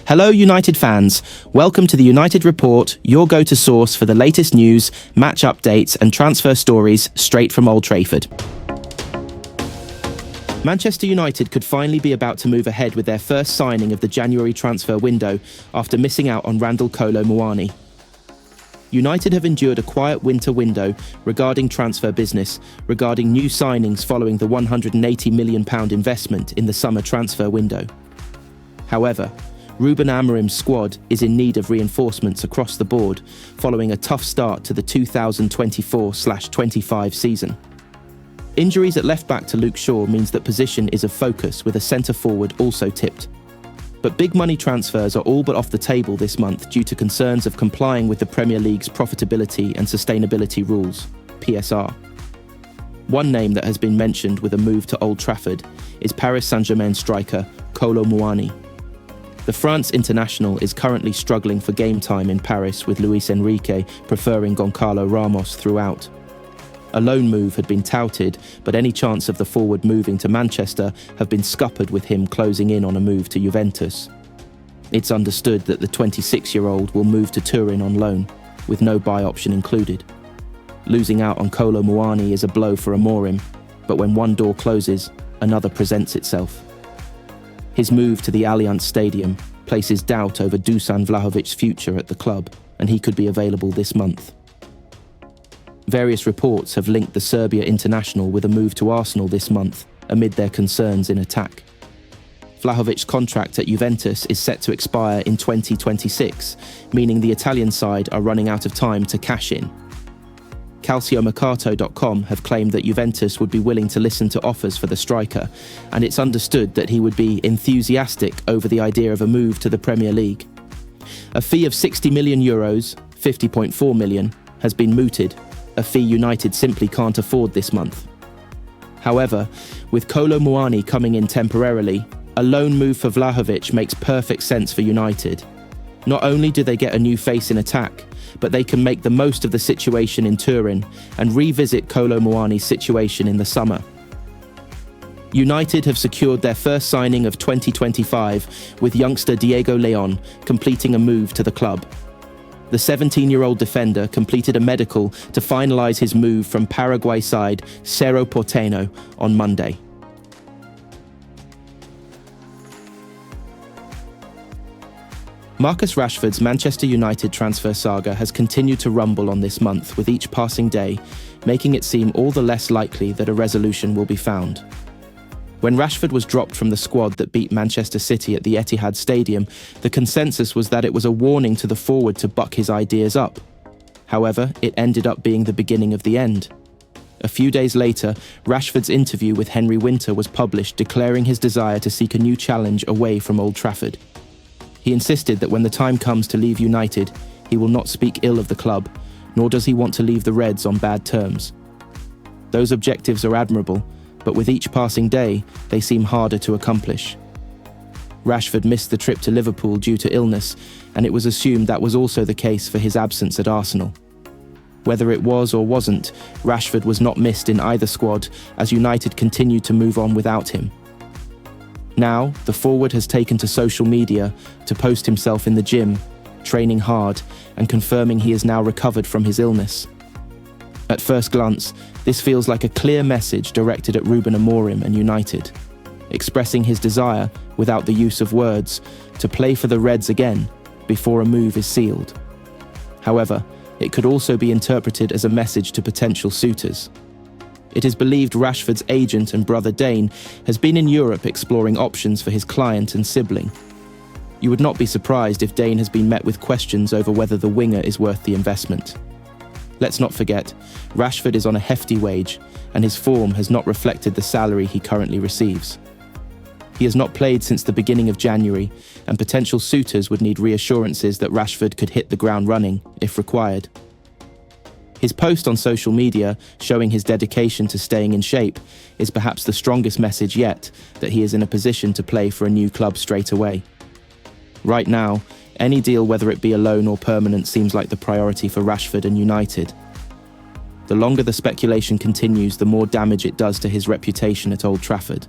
Hello United fans, welcome to the United Report, your go-to source for the latest news, match updates and transfer stories straight from Old Trafford. Manchester United could finally be about to move ahead with their first signing of the January transfer window after missing out on Randal Kolo Muani. United have endured a quiet winter window regarding transfer business, regarding new signings following the £180 million investment in the summer transfer window. However, Ruben Amorim's squad is in need of reinforcements across the board following a tough start to the 2024-25 season. Injuries at left-back to Luke Shaw means that position is of focus with a centre-forward also tipped. But big money transfers are all but off the table this month due to concerns of complying with the Premier League's profitability and sustainability rules, PSR. One name that has been mentioned with a move to Old Trafford is Paris Saint-Germain striker Kolo Muani. The France international is currently struggling for game time in Paris, with Luis Enrique preferring Goncalo Ramos throughout. A loan move had been touted, but any chance of the forward moving to Manchester have been scuppered with him closing in on a move to Juventus. It's understood that the 26-year-old will move to Turin on loan, with no buy option included. Losing out on Kolo Muani is a blow for Amorim, but when one door closes, another presents itself. His move to the Allianz Stadium places doubt over Dusan Vlahovic's future at the club, and he could be available this month. Various reports have linked the Serbia international with a move to Arsenal this month, amid their concerns in attack. Vlahovic's contract at Juventus is set to expire in 2026, meaning the Italian side are running out of time to cash in. CalcioMercato.com have claimed that Juventus would be willing to listen to offers for the striker, and it's understood that he would be enthusiastic over the idea of a move to the Premier League. A fee of €60 million, £50.4 million, has been mooted, a fee United simply can't afford this month. However, with Kolo Muani coming in temporarily, a loan move for Vlahovic makes perfect sense for United. Not only do they get a new face in attack, but they can make the most of the situation in Turin and revisit Kolo Muani's situation in the summer. United have secured their first signing of 2025, with youngster Diego Leon completing a move to the club. The 17-year-old defender completed a medical to finalise his move from Paraguay side Cerro Porteño on Monday. Marcus Rashford's Manchester United transfer saga has continued to rumble on this month, with each passing day making it seem all the less likely that a resolution will be found. When Rashford was dropped from the squad that beat Manchester City at the Etihad Stadium, the consensus was that it was a warning to the forward to buck his ideas up. However, it ended up being the beginning of the end. A few days later, Rashford's interview with Henry Winter was published, declaring his desire to seek a new challenge away from Old Trafford. He insisted that when the time comes to leave United, he will not speak ill of the club, nor does he want to leave the Reds on bad terms. Those objectives are admirable, but with each passing day, they seem harder to accomplish. Rashford missed the trip to Liverpool due to illness, and it was assumed that was also the case for his absence at Arsenal. Whether it was or wasn't, Rashford was not missed in either squad, as United continued to move on without him. Now, the forward has taken to social media to post himself in the gym, training hard, and confirming he is now recovered from his illness. At first glance, this feels like a clear message directed at Ruben Amorim and United, expressing his desire, without the use of words, to play for the Reds again before a move is sealed. However, it could also be interpreted as a message to potential suitors. It is believed Rashford's agent and brother Dane has been in Europe exploring options for his client and sibling. You would not be surprised if Dane has been met with questions over whether the winger is worth the investment. Let's not forget, Rashford is on a hefty wage, and his form has not reflected the salary he currently receives. He has not played since the beginning of January, and potential suitors would need reassurances that Rashford could hit the ground running, if required. His post on social media, showing his dedication to staying in shape, is perhaps the strongest message yet that he is in a position to play for a new club straight away. Right now, any deal, whether it be a loan or permanent, seems like the priority for Rashford and United. The longer the speculation continues, the more damage it does to his reputation at Old Trafford.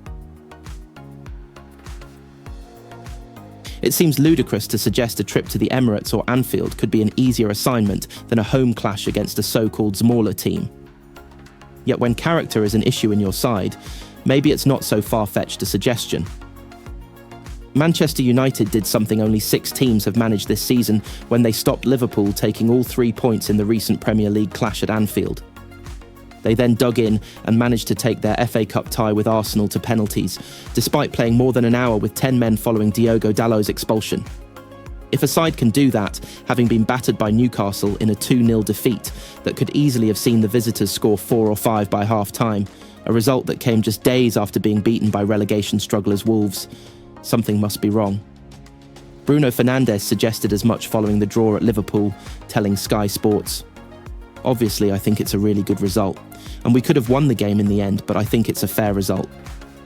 It seems ludicrous to suggest a trip to the Emirates or Anfield could be an easier assignment than a home clash against a so-called smaller team. Yet when character is an issue in your side, maybe it's not so far-fetched a suggestion. Manchester United did something only 6 teams have managed this season when they stopped Liverpool taking all 3 points in the recent Premier League clash at Anfield. They then dug in and managed to take their FA Cup tie with Arsenal to penalties, despite playing more than an hour with 10 men following Diogo Dalot's expulsion. If a side can do that, having been battered by Newcastle in a 2-0 defeat that could easily have seen the visitors score 4 or 5 by half-time, a result that came just days after being beaten by relegation strugglers Wolves, something must be wrong. Bruno Fernandes suggested as much following the draw at Liverpool, telling Sky Sports, "Obviously, I think it's a really good result, and we could have won the game in the end, but I think it's a fair result.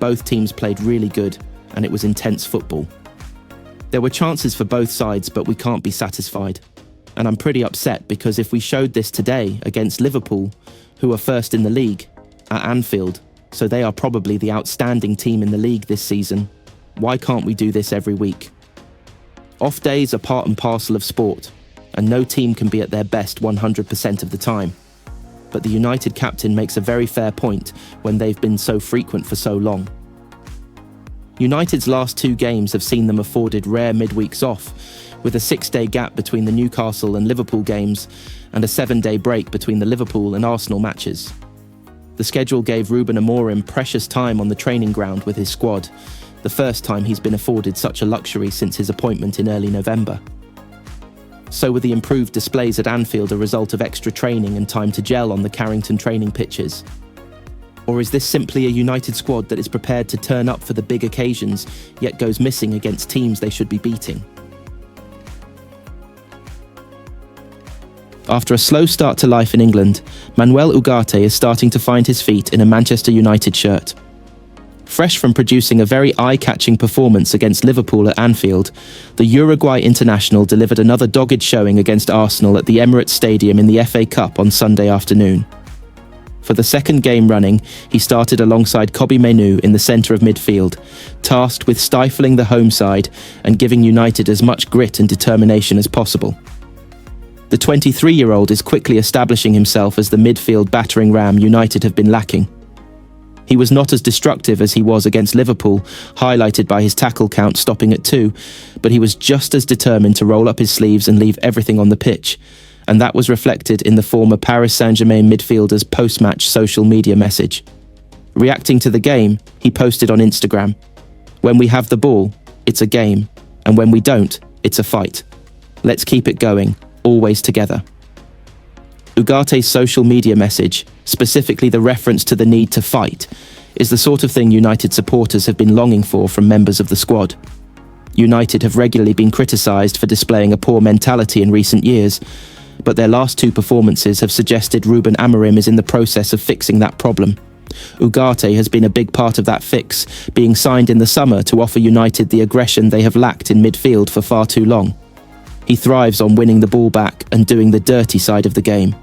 Both teams played really good, and it was intense football. There were chances for both sides, but we can't be satisfied. And I'm pretty upset because if we showed this today against Liverpool, who are first in the league, at Anfield, so they are probably the outstanding team in the league this season, why can't we do this every week? Off days are part and parcel of sport, and no team can be at their best 100% of the time. But the United captain makes a very fair point when they've been so frequent for so long. United's last 2 games have seen them afforded rare midweeks off, with a 6-day gap between the Newcastle and Liverpool games and a 7-day break between the Liverpool and Arsenal matches. The schedule gave Ruben Amorim precious time on the training ground with his squad, the first time he's been afforded such a luxury since his appointment in early November. So were the improved displays at Anfield a result of extra training and time to gel on the Carrington training pitches? Or is this simply a United squad that is prepared to turn up for the big occasions, yet goes missing against teams they should be beating? After a slow start to life in England, Manuel Ugarte is starting to find his feet in a Manchester United shirt. Fresh from producing a very eye-catching performance against Liverpool at Anfield, the Uruguay international delivered another dogged showing against Arsenal at the Emirates Stadium in the FA Cup on Sunday afternoon. For the second game running, he started alongside Kobbie Mainoo in the centre of midfield, tasked with stifling the home side and giving United as much grit and determination as possible. The 23-year-old is quickly establishing himself as the midfield battering ram United have been lacking. He was not as destructive as he was against Liverpool, highlighted by his tackle count stopping at 2, but he was just as determined to roll up his sleeves and leave everything on the pitch, and that was reflected in the former Paris Saint-Germain midfielder's post-match social media message. Reacting to the game, he posted on Instagram, "When we have the ball, it's a game, and when we don't, it's a fight. Let's keep it going, always together." Ugarte's social media message, specifically the reference to the need to fight, is the sort of thing United supporters have been longing for from members of the squad. United have regularly been criticised for displaying a poor mentality in recent years, but their last 2 performances have suggested Ruben Amorim is in the process of fixing that problem. Ugarte has been a big part of that fix, being signed in the summer to offer United the aggression they have lacked in midfield for far too long. He thrives on winning the ball back and doing the dirty side of the game.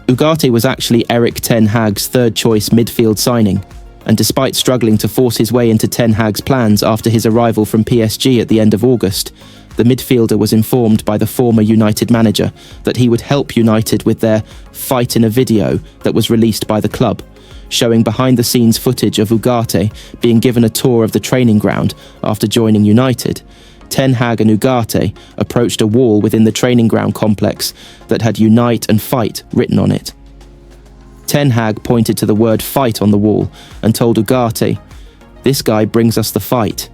Ugarte was actually Erik Ten Hag's third-choice midfield signing, and despite struggling to force his way into Ten Hag's plans after his arrival from PSG at the end of August, the midfielder was informed by the former United manager that he would help United with their fight in a video that was released by the club, showing behind-the-scenes footage of Ugarte being given a tour of the training ground after joining United. Ten Hag and Ugarte approached a wall within the training ground complex that had "Unite and Fight" written on it. Ten Hag pointed to the word "fight" on the wall and told Ugarte, "This guy brings us the fight."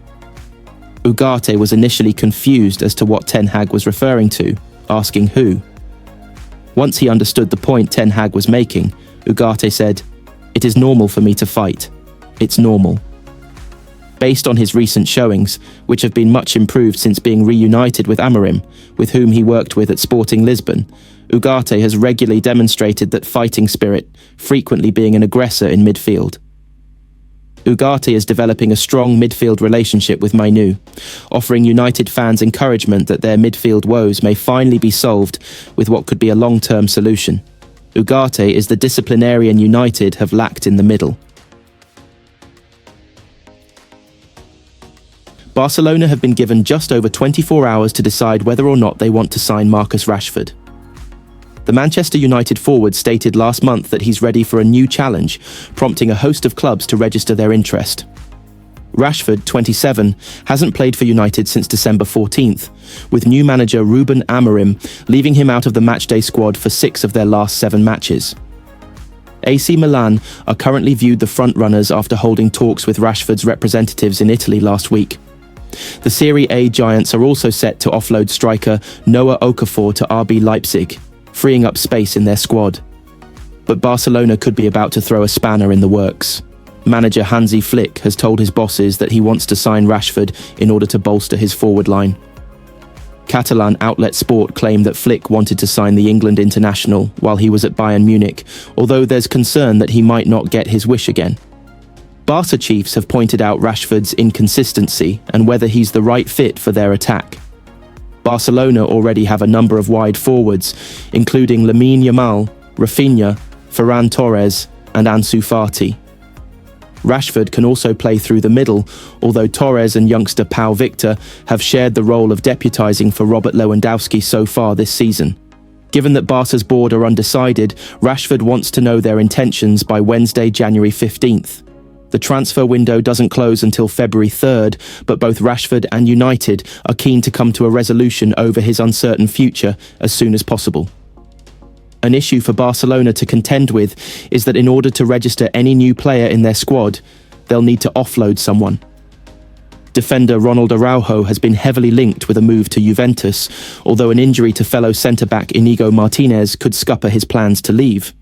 Ugarte was initially confused as to what Ten Hag was referring to, asking who. Once he understood the point Ten Hag was making, Ugarte said, "It is normal for me to fight. It's normal." Based on his recent showings, which have been much improved since being reunited with Amorim, with whom he worked with at Sporting Lisbon, Ugarte has regularly demonstrated that fighting spirit, frequently being an aggressor in midfield. Ugarte is developing a strong midfield relationship with Mainoo, offering United fans encouragement that their midfield woes may finally be solved with what could be a long-term solution. Ugarte is the disciplinarian United have lacked in the middle. Barcelona have been given just over 24 hours to decide whether or not they want to sign Marcus Rashford. The Manchester United forward stated last month that he's ready for a new challenge, prompting a host of clubs to register their interest. Rashford, 27, hasn't played for United since December 14th, with new manager Ruben Amorim leaving him out of the matchday squad for 6 of their last 7 matches. AC Milan are currently viewed the frontrunners after holding talks with Rashford's representatives in Italy last week. The Serie A giants are also set to offload striker Noah Okafor to RB Leipzig, freeing up space in their squad. But Barcelona could be about to throw a spanner in the works. Manager Hansi Flick has told his bosses that he wants to sign Rashford in order to bolster his forward line. Catalan outlet Sport claimed that Flick wanted to sign the England international while he was at Bayern Munich, although there's concern that he might not get his wish again. Barca chiefs have pointed out Rashford's inconsistency and whether he's the right fit for their attack. Barcelona already have a number of wide forwards, including Lamine Yamal, Rafinha, Ferran Torres, and Ansu Fati. Rashford can also play through the middle, although Torres and youngster Pau Victor have shared the role of deputising for Robert Lewandowski so far this season. Given that Barca's board are undecided, Rashford wants to know their intentions by Wednesday, January 15th. The transfer window doesn't close until February 3rd, but both Rashford and United are keen to come to a resolution over his uncertain future as soon as possible. An issue for Barcelona to contend with is that in order to register any new player in their squad, they'll need to offload someone. Defender Ronald Araujo has been heavily linked with a move to Juventus, although an injury to fellow centre-back Inigo Martinez could scupper his plans to leave.